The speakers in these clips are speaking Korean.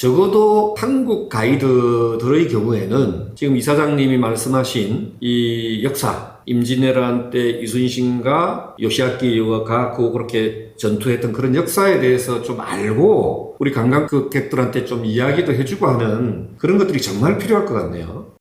적어도 한국 가이드들의 경우에는 지금 이사장님이 말씀하신 이 역사, 임진왜란 때 이순신과 요시아키가 그렇게 전투했던 그런 역사에 대해서 좀 알고 우리 관광객들한테 좀 이야기도 해주고 하는 그런 것들이 정말 필요할 것 같네요.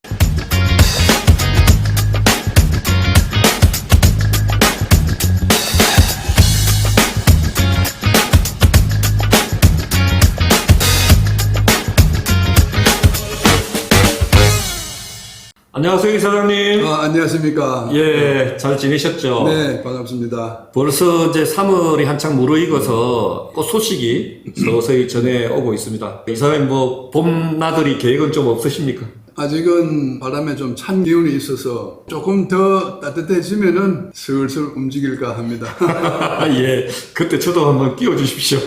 안녕하세요, 이사장님. 안녕하십니까. 예, 잘 지내셨죠? 네, 반갑습니다. 벌써 이제 3월이 한창 무르익어서 꽃 소식이 서서히 전해 오고 있습니다. 이사장님 봄 나들이 계획은 좀 없으십니까? 아직은 바람에 좀 찬 기운이 있어서 조금 더 따뜻해지면은 슬슬 움직일까 합니다. 예, 그때 저도 한번 끼워주십시오.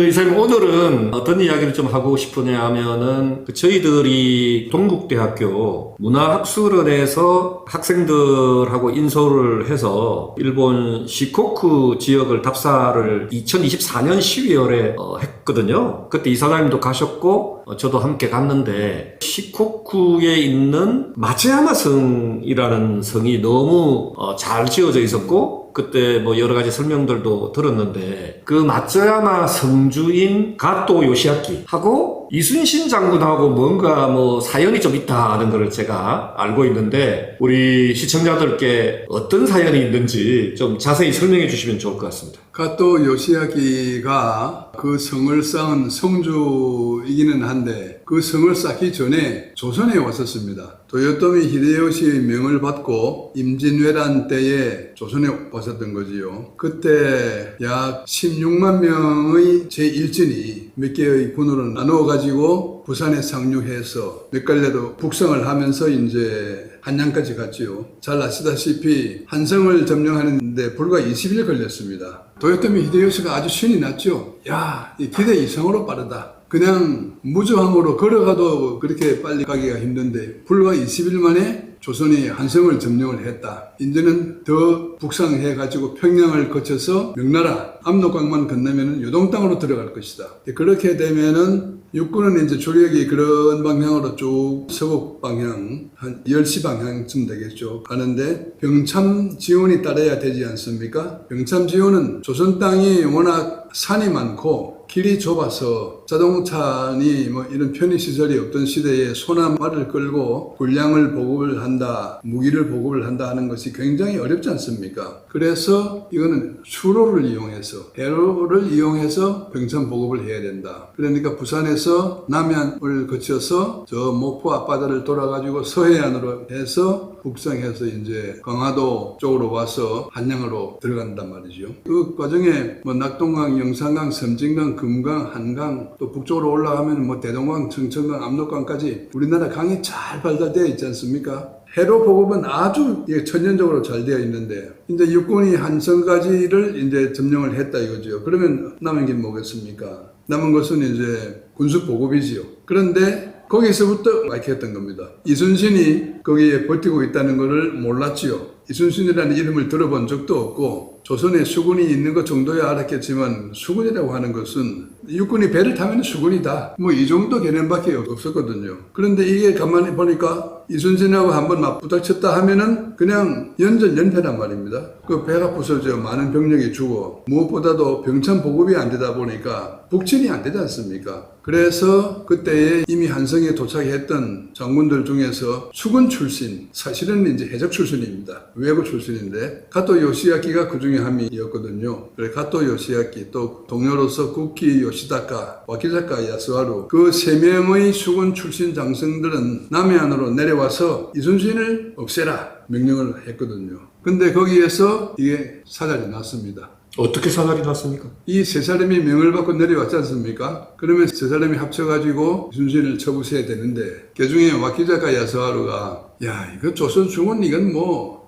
이사장님 오늘은 어떤 이야기를 좀 하고 싶으냐 하면은 저희들이 동국대학교 문화학술원에서 학생들하고 인솔을 해서 일본 시코쿠 지역을 답사를 2024년 12월에 했거든요. 그때 이사장님도 가셨고 저도 함께 갔는데 시코쿠에 있는 마츠야마 성이라는 성이 너무 잘 지어져 있었고 그때 여러 가지 설명들도 들었는데 그 마츠야마 성주인 가토 요시아키하고 이순신 장군하고 뭔가 사연이 좀 있다는 걸 제가 알고 있는데 우리 시청자들께 어떤 사연이 있는지 좀 자세히 설명해 주시면 좋을 것 같습니다. 가토 요시아키가 그 성을 쌓은 성주이기는 한데 그 성을 쌓기 전에 조선에 왔었습니다. 도요토미 히데요시의 명을 받고 임진왜란 때에 조선에 왔었던 거지요. 그때 약 16만 명의 제1진이 몇 개의 군으로 나누어 가지고 부산에 상륙해서 몇 갈래로 북상을 하면서 이제 한양까지 갔지요. 잘 아시다시피 한성을 점령하는데 불과 20일 걸렸습니다. 도요토미 히데요시가 아주 신이 났죠. 야, 이 기대 이상으로 빠르다. 그냥 무저항으로 걸어가도 그렇게 빨리 가기가 힘든데 불과 20일 만에 조선이 한성을 점령을 했다. 이제는 더 북상해가지고 평양을 거쳐서 명나라 압록강만 건너면은 요동 땅으로 들어갈 것이다. 그렇게 되면은 육군은 이제 주력이 그런 방향으로 쭉 서북 방향 한 10시 방향쯤 되겠죠. 가는데 병참 지원이 따라야 되지 않습니까? 병참 지원은 조선 땅이 워낙 산이 많고 길이 좁아서 자동차니 이런 편의시설이 없던 시대에 소나 말을 끌고 군량을 보급을 한다, 무기를 보급을 한다 하는 것이 굉장히 어렵지 않습니까? 그래서 이거는 수로를 이용해서, 배로를 이용해서 병참 보급을 해야 된다. 그러니까 부산에서 남해안을 거쳐서 저 목포 앞바다를 돌아가지고 서해안으로 해서 북상해서 이제 강화도 쪽으로 와서 한양으로 들어간단 말이죠. 그 과정에 낙동강, 영산강, 섬진강, 금강, 한강 또 북쪽으로 올라가면 대동강, 청천강, 압록강까지 우리나라 강이 잘 발달되어 있지 않습니까? 해로 보급은 아주 천연적으로 잘 되어 있는데 이제 육군이 한성까지를 이제 점령을 했다 이거죠. 그러면 남은 게 뭐겠습니까? 남은 것은 이제 군수 보급이지요. 그런데 거기서부터 막혔던 겁니다. 이순신이 거기에 버티고 있다는 것을 몰랐지요. 이순신이라는 이름을 들어본 적도 없고 조선에 수군이 있는 것 정도야 알았겠지만 수군이라고 하는 것은 육군이 배를 타면 수군이다. 이 정도 개념밖에 없었거든요. 그런데 이게 가만히 보니까 이순신하고 한번 맞부닥쳤다 하면은 그냥 연패란 말입니다. 그 배가 부서져 많은 병력이 죽어 무엇보다도 병참 보급이 안 되다 보니까 북진이 안 되지 않습니까? 그래서 그때에 이미 한성에 도착했던 장군들 중에서 수군 출신, 사실은 이제 해적 출신입니다. 외국 출신인데 가토 요시아키가 그 중에 한 명이었거든요. 그래 가토 요시아키 또 동료로서 구키 요시다카, 와키자카 야스와루 그 세 명의 수군 출신 장성들은 남해안으로 내려와서 이순신을 없애라 명령을 했거든요. 근데 거기에서 이게 사달이 났습니다. 어떻게 사달이 났습니까? 이 세 사람이 명을 받고 내려왔지 않습니까? 그러면 세 사람이 합쳐가지고 이순신을 처부셔야 되는데 그 중에 와키자카 야스와루가 야 이거 조선 중은 이건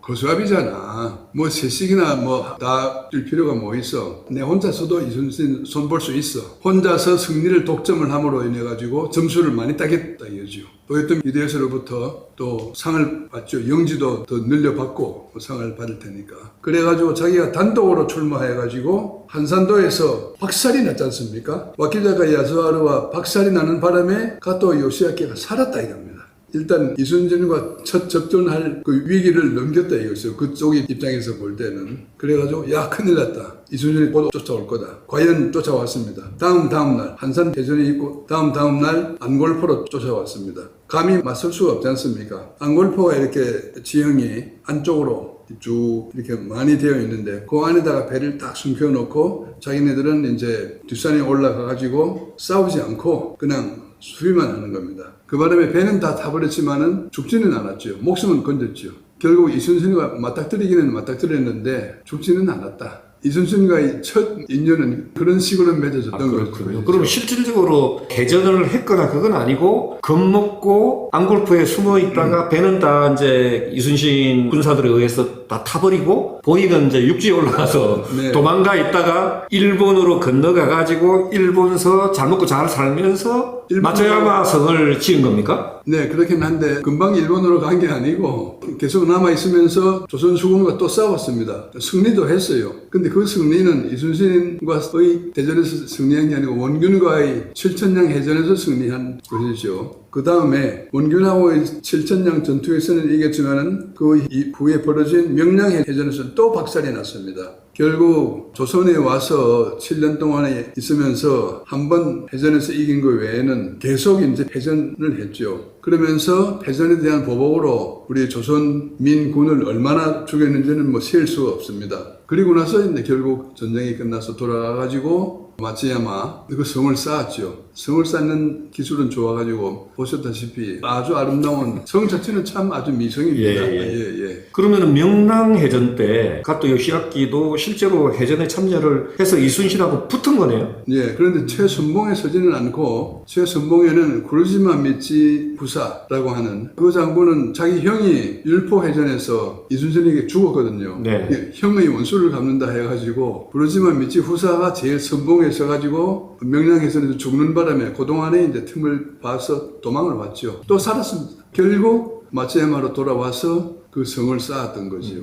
고수압이잖아. 뭐 세식이나 뭐 다 뛸 필요가 뭐 있어. 내 혼자서도 이순신 손볼 수 있어. 혼자서 승리를 독점을 함으로 인해 가지고 점수를 많이 따겠다 이거죠. 도요토미 히데요시로부터 또 상을 받죠. 영지도 더 늘려받고 상을 받을 테니까. 그래가지고 자기가 단독으로 출마해가지고 한산도에서 박살이 났지 않습니까? 와키자카 야스하루와 박살이 나는 바람에 가토 요시아키가 살았다 이겁니다. 일단 이순신과 첫 접전할 그 위기를 넘겼다 이거죠. 그쪽 입장에서 볼 때는. 그래가지고 야 큰일 났다. 이순신이 곧 쫓아올 거다. 과연 쫓아왔습니다. 다음 날 한산 대전이 있고 다음 날 안골포로 쫓아왔습니다. 감히 맞설 수가 없지 않습니까? 안골포가 이렇게 지형이 안쪽으로 쭉 이렇게 많이 되어 있는데 그 안에다가 배를 딱 숨겨놓고 자기네들은 이제 뒷산에 올라가 가지고 싸우지 않고 그냥 수비만 하는 겁니다. 그 바람에 배는 다 타버렸지만은 죽지는 않았죠. 목숨은 건졌죠. 결국 이순신과 맞닥뜨리기는 맞닥뜨렸는데 죽지는 않았다. 이순신과의 첫 인연은 그런 식으로 맺어졌던 거죠. 그럼 실질적으로 개전을 했거나 그건 아니고 겁먹고 안골포에 숨어 있다가 배는 다 이제 이순신 군사들에 의해서 다 타버리고 본인은 이제 육지에 올라가서 네. 도망가 있다가 일본으로 건너가 가지고 일본서 잘 먹고 잘 살면서 마츠야마 성을 지은 겁니까? 네, 그렇긴 한데 금방 일본으로 간 게 아니고 계속 남아있으면서 조선 수군과 또 싸웠습니다. 승리도 했어요. 근데 그 승리는 이순신과의 대전에서 승리한 게 아니고 원균과의 칠천량 해전에서 승리한 것이죠. 그 다음에 원균하고의 칠천량 전투에서는 이겼지만은 그 이후에 벌어진 명량해전에서는 또 박살이 났습니다. 결국 조선에 와서 7년 동안에 있으면서 한 번 패전에서 이긴 것 외에는 계속 이제 패전을 했죠. 그러면서 패전에 대한 보복으로 우리 조선 민군을 얼마나 죽였는지는 뭐 셀 수가 없습니다. 그리고 나서 이제 결국 전쟁이 끝나서 돌아가가지고 마츠야마 그 성을 쌓았죠. 성을 쌓는 기술은 좋아가지고 보셨다시피 아주 아름다운 성 자체는 참 아주 미성입니다. 예. 그러면은 명랑해전 때 가토 요시아키도 실제로 해전에 참여를 해서 이순신하고 붙은 거네요. 예, 그런데 최선봉에 서지는 않고 최선봉에는 구르지마 미치 부사라고 하는 그 장군은 자기 형이 율포해전에서 이순신에게 죽었거든요. 네. 예, 형의 원수를 갚는다 해가지고 구르지마 미치 후사가 제일 선봉에 서가지고 명량해전에서 죽는 바람에 그동안에 이제 틈을 봐서 도망을 왔죠. 또 살았습니다. 결국 마츠야마로 돌아와서 그 성을 쌓았던 거죠.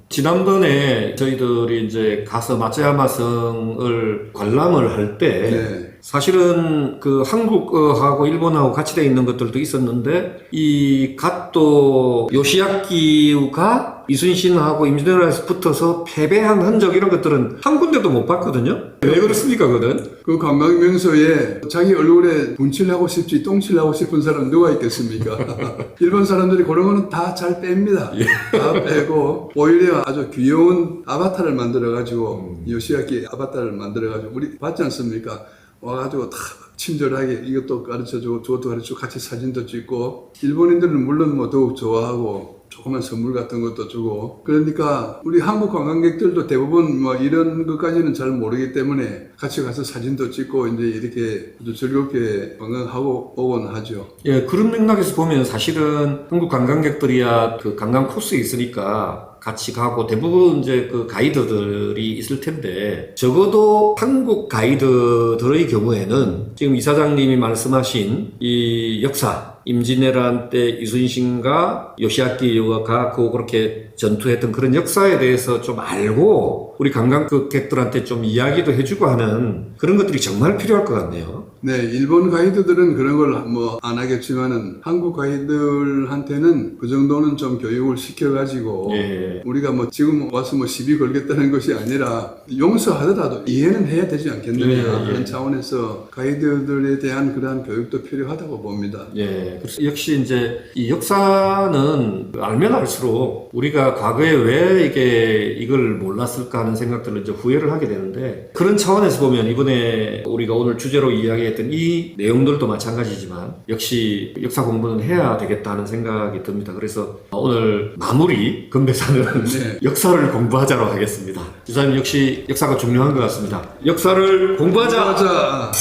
지난번에 저희들이 이제 가서 마츠야마 성을 관람을 할 때 네. 사실은 그 한국하고 일본하고 같이 돼 있는 것들도 있었는데 이 가토 요시아키가 이순신하고 임진왜란에서 붙어서 패배한 흔적 이런 것들은 한 군데도 못 봤거든요. 왜 그렇습니까, 그거는? 그 관광명소에 자기 얼굴에 분칠하고 싶지 똥칠하고 싶은 사람 누가 있겠습니까? 일본 사람들이 그런 거는 다 잘 뺍니다. 다 빼고 오히려 아주 귀여운 아바타를 만들어가지고 요시아키 아바타를 만들어가지고 우리 봤지 않습니까? 와가지고 다 친절하게 이것도 가르쳐주고 저것도 가르쳐주고 같이 사진도 찍고 일본인들은 물론 뭐 더욱 좋아하고 조그만 선물 같은 것도 주고 그러니까 우리 한국 관광객들도 대부분 뭐 이런 것까지는 잘 모르기 때문에 같이 가서 사진도 찍고 이제 이렇게 아주 즐겁게 관광하고 오곤 하죠. 예, 그런 맥락에서 보면 사실은 한국 관광객들이야 그 관광 코스에 있으니까 같이 가고 대부분 이제 그 가이드들이 있을 텐데 적어도 한국 가이드들의 경우에는 지금 이사장님이 말씀하신 이 역사 임진왜란 때 이순신과 요시아키가 그렇게 전투했던 그런 역사에 대해서 좀 알고 우리 관광객들한테 좀 이야기도 해주고 하는 그런 것들이 정말 필요할 것 같네요. 네, 일본 가이드들은 그런 걸 뭐 안 하겠지만은 한국 가이드들한테는 그 정도는 좀 교육을 시켜가지고 우리가 뭐 지금 와서 뭐 시비 걸겠다는 것이 아니라 용서하더라도 이해는 해야 되지 않겠느냐 하는 차원에서 가이드들에 대한 그러한 교육도 필요하다고 봅니다. 예, 그래서 역시 이제 이 역사는 알면 알수록 우리가 과거에 왜 이걸 몰랐을까 하는 생각들을 이제 후회를 하게 되는데 그런 차원에서 보면 이번에 우리가 오늘 주제로 이야기했던 이 내용들도 마찬가지지만 역시 역사 공부는 해야 되겠다는 생각이 듭니다. 그래서 오늘 마무리 건배사는 네. 역사를 공부하자로 하겠습니다. 이사님 역시 역사가 중요한 것 같습니다. 역사를 공부하자.